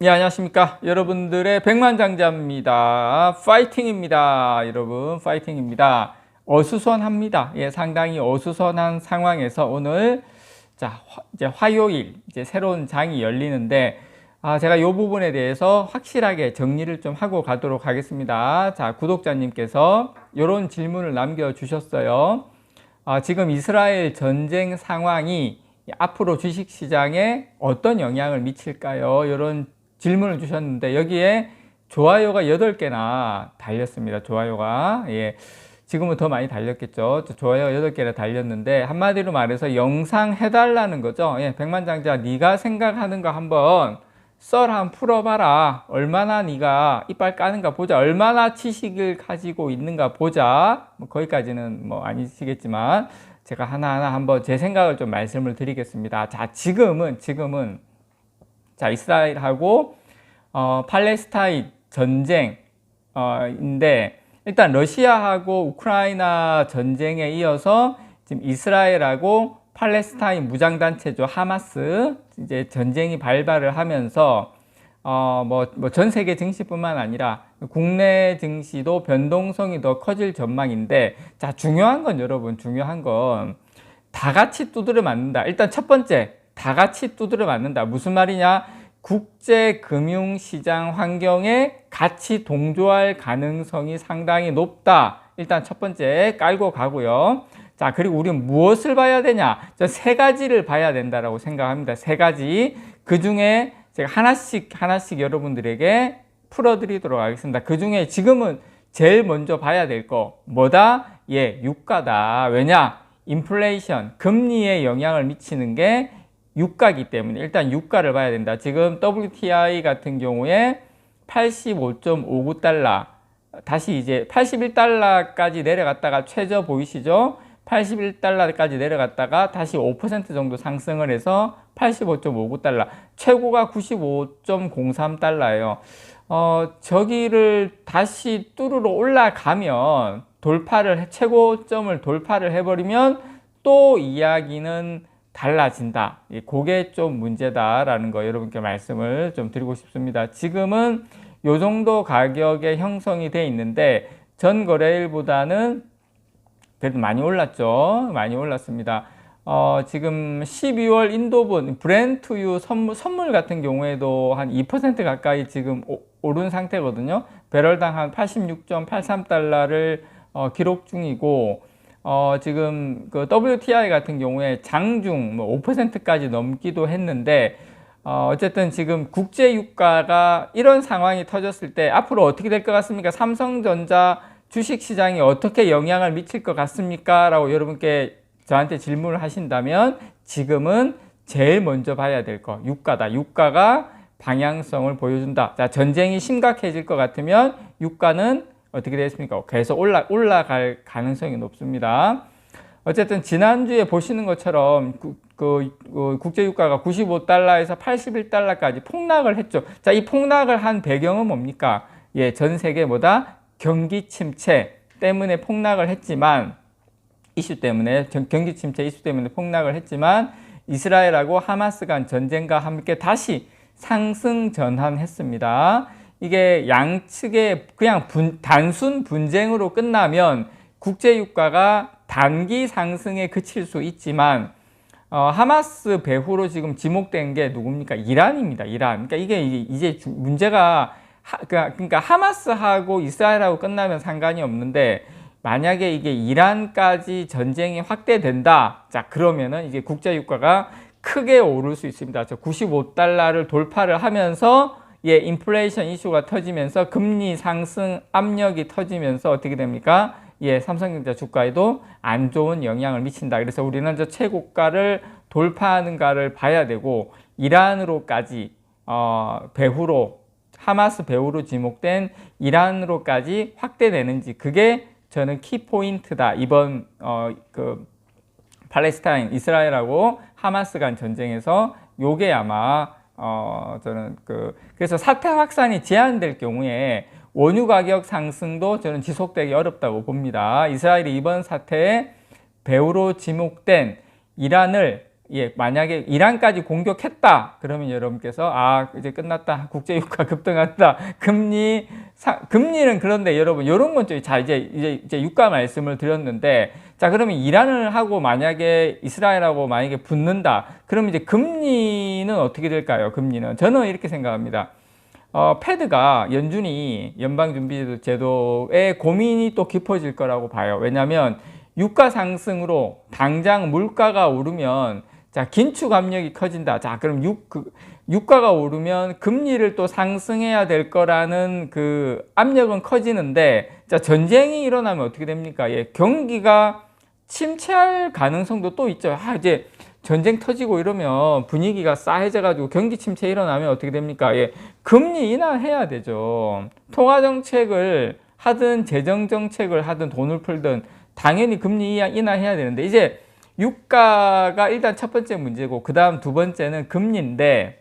예, 안녕하십니까. 여러분들의 백만장자입니다. 파이팅입니다. 여러분, 파이팅입니다. 어수선합니다. 예, 상당히 어수선한 상황에서 오늘, 이제 화요일, 이제 새로운 장이 열리는데, 제가 이 부분에 대해서 확실하게 정리를 좀 하고 가도록 하겠습니다. 자, 구독자님께서 이런 질문을 남겨주셨어요. 지금 이스라엘 전쟁 상황이 앞으로 주식시장에 어떤 영향을 미칠까요? 이런 질문을 주셨는데 여기에 좋아요가 8개나 달렸습니다. 좋아요가. 예. 지금은 더 많이 달렸겠죠. 좋아요 8개나 달렸는데 한마디로 말해서 영상 해달라는 거죠. 예. 백만장자 네가 생각하는 거 한번 썰 한번 풀어봐라. 얼마나 네가 이빨 까는가 보자. 얼마나 지식을 가지고 있는가 보자. 뭐 거기까지는 뭐 아니시겠지만 제가 하나하나 한번 제 생각을 좀 말씀을 드리겠습니다. 자, 지금은 자, 이스라엘하고 팔레스타인 전쟁인데 일단 러시아하고 우크라이나 전쟁에 이어서 지금 이스라엘하고 팔레스타인 무장단체죠. 하마스 이제 전쟁이 발발을 하면서 전 세계 증시뿐만 아니라 국내 증시도 변동성이 더 커질 전망인데, 자, 중요한 건 여러분, 중요한 건 다 같이 두드려 맞는다. 일단 첫 번째, 다 같이 두드려 맞는다. 무슨 말이냐? 국제 금융시장 환경에 같이 동조할 가능성이 상당히 높다. 일단 첫 번째 깔고 가고요. 자, 그리고 우리는 무엇을 봐야 되냐? 저 세 가지를 봐야 된다라고 생각합니다. 세 가지. 그 중에 제가 하나씩 여러분들에게 풀어드리도록 하겠습니다. 그 중에 지금은 제일 먼저 봐야 될 거 뭐다? 예, 유가다. 왜냐? 인플레이션, 금리에 영향을 미치는 게 유가이기 때문에 일단 유가를 봐야 된다. 지금 WTI 같은 경우에 85.59달러, 다시 이제 81달러까지 내려갔다가 최저 보이시죠? 81달러까지 내려갔다가 다시 5% 정도 상승을 해서 85.59달러, 최고가 95.03달러예요. 저기를 다시 뚜루로 올라가면 최고점을 돌파를 해버리면 또 이야기는 달라진다. 그게 좀 문제다라는 거 여러분께 말씀을 좀 드리고 싶습니다. 지금은 요 정도 가격에 형성이 돼 있는데 전 거래일보다는 그래도 많이 올랐죠. 많이 올랐습니다. 지금 12월 인도분 브렌트유 선물 같은 경우에도 한 2% 가까이 지금 오른 상태거든요. 배럴당 한 86.83달러를 기록 중이고, 지금 그 WTI 같은 경우에 장중 5%까지 넘기도 했는데, 어쨌든 지금 국제 유가가 이런 상황이 터졌을 때 앞으로 어떻게 될 것 같습니까? 삼성전자 주식시장이 어떻게 영향을 미칠 것 같습니까? 라고 여러분께 저한테 질문을 하신다면 지금은 제일 먼저 봐야 될 거 유가다. 유가가 방향성을 보여준다. 자, 전쟁이 심각해질 것 같으면 유가는 어떻게 되겠습니까? 계속 올라갈 가능성이 높습니다. 어쨌든 지난주에 보시는 것처럼 국제유가가 95달러에서 81달러까지 폭락을 했죠. 자, 이 폭락을 한 배경은 뭡니까? 예, 전 세계 경기 침체 때문에 폭락을 했지만, 경기 침체 이슈 때문에 폭락을 했지만, 이스라엘하고 하마스 간 전쟁과 함께 다시 상승 전환했습니다. 이게 양측의 그냥 단순 분쟁으로 끝나면 국제유가가 단기 상승에 그칠 수 있지만, 하마스 배후로 지금 지목된 게 누굽니까? 이란입니다. 이란. 그러니까 이게 이제 문제가 그러니까 하마스하고 이스라엘하고 끝나면 상관이 없는데, 만약에 이게 이란까지 전쟁이 확대된다. 자, 그러면은 이게 국제유가가 크게 오를 수 있습니다. 95달러를 돌파를 하면서 인플레이션 이슈가 터지면서 금리 상승 압력이 터지면서 어떻게 됩니까? 삼성전자 주가에도 안 좋은 영향을 미친다. 그래서 우리는 저 최고가를 돌파하는가를 봐야 되고, 이란으로까지 하마스 배후로 지목된 이란으로까지 확대되는지, 그게 저는 키포인트다. 이번 팔레스타인 이스라엘하고 하마스 간 전쟁에서 요게 아마 저는 그래서 사태 확산이 제한될 경우에 원유 가격 상승도 저는 지속되기 어렵다고 봅니다. 이스라엘이 이번 사태에 배후로 지목된 이란을 만약에 이란까지 공격했다 그러면 여러분께서 이제 끝났다, 국제유가 급등한다, 금리는 그런데 여러분 이런 건 좀 이제 유가 말씀을 드렸는데, 자 그러면 이란을 하고 만약에 이스라엘하고 만약에 붙는다 그러면 이제 금리는 어떻게 될까요? 금리는 저는 이렇게 생각합니다. 패드가 연준이 연방준비제도에 고민이 또 깊어질 거라고 봐요. 왜냐하면 유가 상승으로 당장 물가가 오르면 자 긴축 압력이 커진다. 자 그럼 유가가 오르면 금리를 또 상승해야 될 거라는 그 압력은 커지는데, 자 전쟁이 일어나면 어떻게 됩니까? 경기가 침체할 가능성도 또 있죠. 이제 전쟁 터지고 이러면 분위기가 싸해져 가지고 경기 침체 일어나면 어떻게 됩니까? 금리 인하해야 되죠. 통화 정책을 하든 재정 정책을 하든 돈을 풀든 당연히 금리 인하해야 되는데, 이제 유가가 일단 첫 번째 문제고 그 다음 두 번째는 금리인데,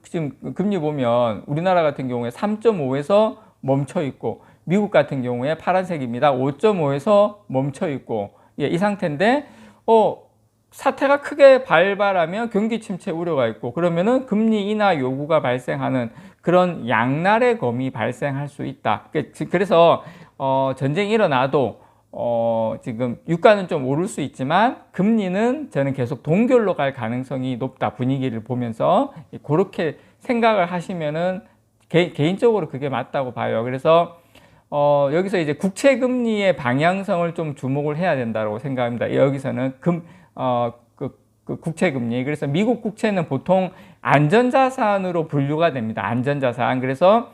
지금 금리 보면 우리나라 같은 경우에 3.5에서 멈춰 있고 미국 같은 경우에 파란색입니다. 5.5에서 멈춰 있고 이 상태인데 사태가 크게 발발하면 경기 침체 우려가 있고 그러면은 금리 인하 요구가 발생하는 그런 양날의 검이 발생할 수 있다. 그래서 전쟁이 일어나도 지금 유가는 좀 오를 수 있지만 금리는 저는 계속 동결로 갈 가능성이 높다. 분위기를 보면서 그렇게 생각을 하시면은 개인적으로 그게 맞다고 봐요. 그래서 여기서 이제 국채 금리의 방향성을 좀 주목을 해야 된다고 생각합니다. 여기서는 국채 금리. 그래서 미국 국채는 보통 안전자산으로 분류가 됩니다. 안전자산. 그래서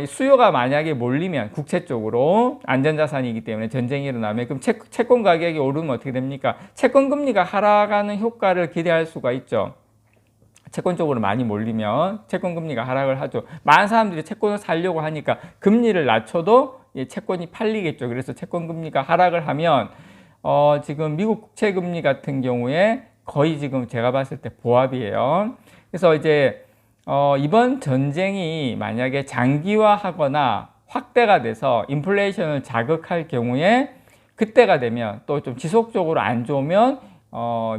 수요가 만약에 몰리면 국채 쪽으로 안전자산이기 때문에 전쟁이 일어나면 그럼 채권 가격이 오르면 어떻게 됩니까? 채권 금리가 하락하는 효과를 기대할 수가 있죠. 채권 쪽으로 많이 몰리면 채권 금리가 하락을 하죠. 많은 사람들이 채권을 사려고 하니까 금리를 낮춰도 채권이 팔리겠죠. 그래서 채권 금리가 하락을 하면 지금 미국 국채 금리 같은 경우에 거의 지금 제가 봤을 때 보합이에요. 그래서 이제 이번 전쟁이 만약에 장기화하거나 확대가 돼서 인플레이션을 자극할 경우에 그때가 되면 또 좀 지속적으로 안 좋으면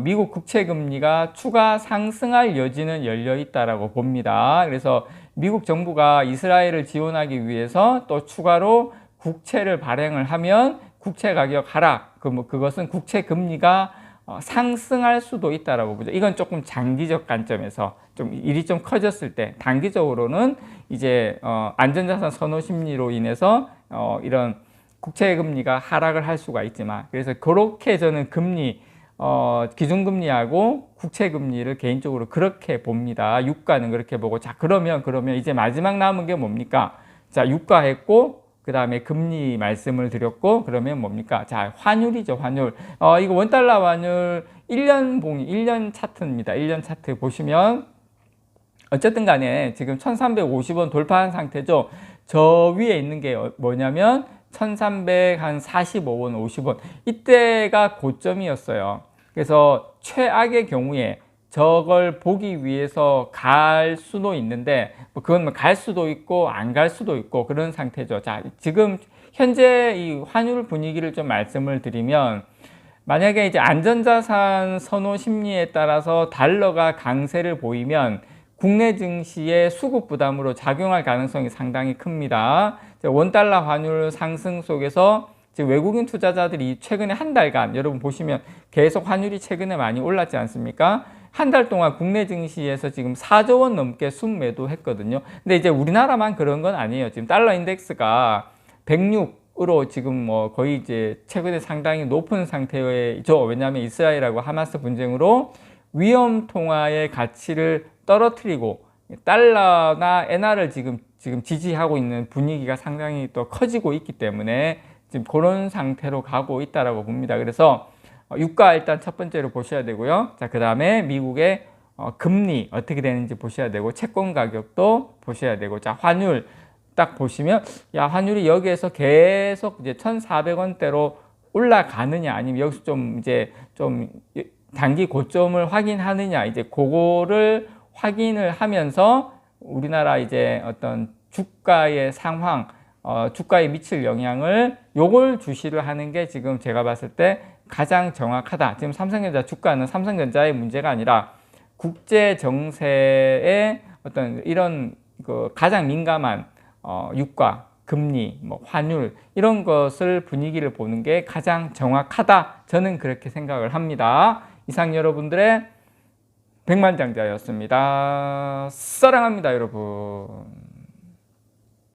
미국 국채 금리가 추가 상승할 여지는 열려 있다라고 봅니다. 그래서 미국 정부가 이스라엘을 지원하기 위해서 또 추가로 국채를 발행을 하면 국채 가격 하락, 그것은 국채 금리가 상승할 수도 있다라고 보죠. 이건 조금 장기적 관점에서 좀 일이 좀 커졌을 때, 단기적으로는 이제 안전자산 선호 심리로 인해서 이런 국채 금리가 하락을 할 수가 있지만, 그래서 그렇게 저는 금리 기준금리하고 국채금리를 개인적으로 그렇게 봅니다. 유가는 그렇게 보고, 자 그러면 이제 마지막 남은 게 뭡니까? 자 유가 했고 그 다음에 금리 말씀을 드렸고, 그러면 뭡니까? 자 환율이죠. 환율. 이거 원달러 환율 1년 차트입니다. 1년 차트 보시면 어쨌든 간에 지금 1350원 돌파한 상태죠. 저 위에 있는 게 뭐냐면 1345원 50원, 이때가 고점이었어요. 그래서 최악의 경우에 저걸 보기 위해서 갈 수도 있는데, 그건 갈 수도 있고 안 갈 수도 있고 그런 상태죠. 자, 지금 현재 이 환율 분위기를 좀 말씀을 드리면, 만약에 이제 안전자산 선호 심리에 따라서 달러가 강세를 보이면 국내 증시의 수급 부담으로 작용할 가능성이 상당히 큽니다. 원달러 환율 상승 속에서 지금 외국인 투자자들이 최근에 한 달간 여러분 보시면 계속 환율이 최근에 많이 올랐지 않습니까? 한 달 동안 국내 증시에서 지금 4조 원 넘게 순매도 했거든요. 근데 이제 우리나라만 그런 건 아니에요. 지금 달러 인덱스가 106으로 지금 거의 이제 최근에 상당히 높은 상태죠. 왜냐하면 이스라엘하고 하마스 분쟁으로 위험 통화의 가치를 떨어뜨리고 달러나 엔화를 지금 지지하고 있는 분위기가 상당히 또 커지고 있기 때문에 지금 그런 상태로 가고 있다라고 봅니다. 그래서 유가 일단 첫 번째로 보셔야 되고요. 자, 그 다음에 미국의 금리 어떻게 되는지 보셔야 되고, 채권 가격도 보셔야 되고, 자, 환율 딱 보시면, 야, 환율이 여기에서 계속 이제 1,400원대로 올라가느냐, 아니면 여기서 좀 단기 고점을 확인하느냐, 이제 그거를 확인을 하면서 우리나라 이제 어떤 주가의 상황, 주가에 미칠 영향을 요걸 주시를 하는 게 지금 제가 봤을 때 가장 정확하다. 지금 삼성전자 주가는 삼성전자의 문제가 아니라 국제 정세의 어떤 이런 그 가장 민감한 유가, 금리, 뭐 환율 이런 것을 분위기를 보는 게 가장 정확하다. 저는 그렇게 생각을 합니다. 이상 여러분들의 백만장자였습니다. 사랑합니다, 여러분.